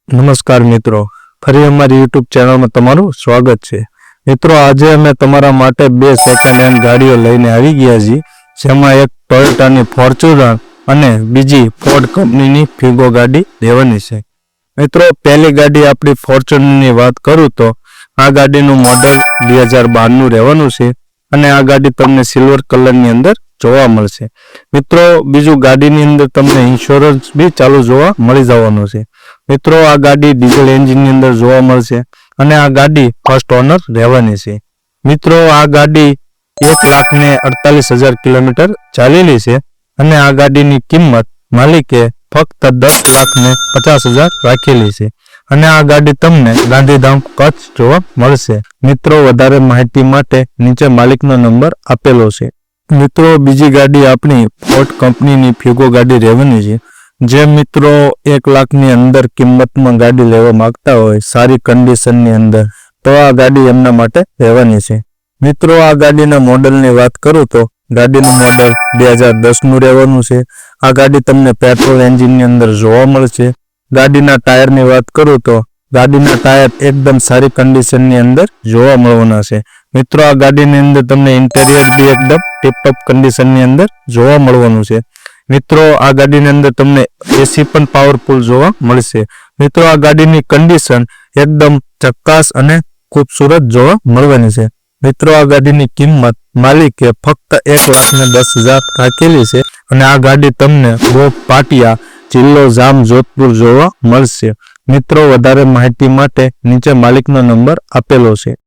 નમસ્કાર મિત્રો, ફરી અમારી યુટ્યુબ ચેનલમાં તમારું સ્વાગત છે। મિત્રો, આજે અમે તમારા માટે બે સેકન્ડ હેન્ડ ગાડીઓ લઈને આવી ગયા છીએ, જેમાં એક ટોયોટાની ફોર્ચ્યુનર અને બીજી ફોર્ડ કંપનીની ફિગો ગાડી લેવાની છે। મિત્રો, પહેલી ગાડી આપણી ફોર્ચ્યુનરની વાત કરું તો આ ગાડીનું મોડલ 2012નું રહેવાનું છે અને આ ગાડી તમને સિલ્વર કલરની અંદર જોવા મળશે। મિત્રો, બીજું ગાડીની અંદર તમને ઇન્સ્યોરન્સ બી ચાલુ જોવા મળી જવાનું છે। મિત્રો, આ ગાડી ડીઝલ એન્જિનની અંદર જોવા મળશે અને આ ગાડી ફર્સ્ટ ઓનર રહેવાની છે। મિત્રો, આ ગાડી 1,48,000 કિલોમીટર ચાલેલી છે અને આ ગાડીની કિંમત માલિકે ફક્ત 10,50,000 રાખેલી છે અને આ ગાડી તમને ગાંધીધામ કચ્છ જોવા મળશે। મિત્રો, વધારે માહિતી માટે નીચે માલિકનો નંબર આપેલો છે। મિત્રો, બીજી ગાડી આપણી ફોર્ડ કંપનીની ફિગો ગાડી રહેવાની છે। જે મિત્રો 1 લાખની અંદર કિંમતમાં ગાડી લેવા માંગતા હોય સારી કન્ડિશનની અંદર, તો આ ગાડી એમના માટે રહેવાની છે। મિત્રો, આ ગાડીના મોડલની વાત કરું તો ગાડીનું મોડલ 2010નું રહેવાનું છે। આ ગાડી તમને પેટ્રોલ એન્જિનની અંદર જોવા મળશે। ગાડીના ટાયરની વાત કરું તો ગાડીના ટાયર એકદમ સારી કન્ડિશનની અંદર જોવા મળવાના છે। મિત્રો, આ ગાડીની અંદર તમને ઇન્ટેરિયર બી એકદમ ટીપટોપ કન્ડિશનની અંદર જોવા મળવાનું છે। મિત્રો, આ ગાડીની અંદર તમને એસી પણ પાવરફુલ જોવા મળશે। મિત્રો, આ ગાડીની કન્ડિશન એકદમ ચકાસ અને ખૂબસૂરત જોવા મળવાની છે। મિત્રો, આ ગાડીની કિંમત માલિકે ફક્ત 1,10,000 રાખેલી છે અને આ ગાડી તમને ગોપ પાટિયા, જિલ્લો જામ જોધપુર જોવા મળશે। મિત્રો, વધારે માહિતી માટે નીચે માલિકનો નંબર આપેલો છે।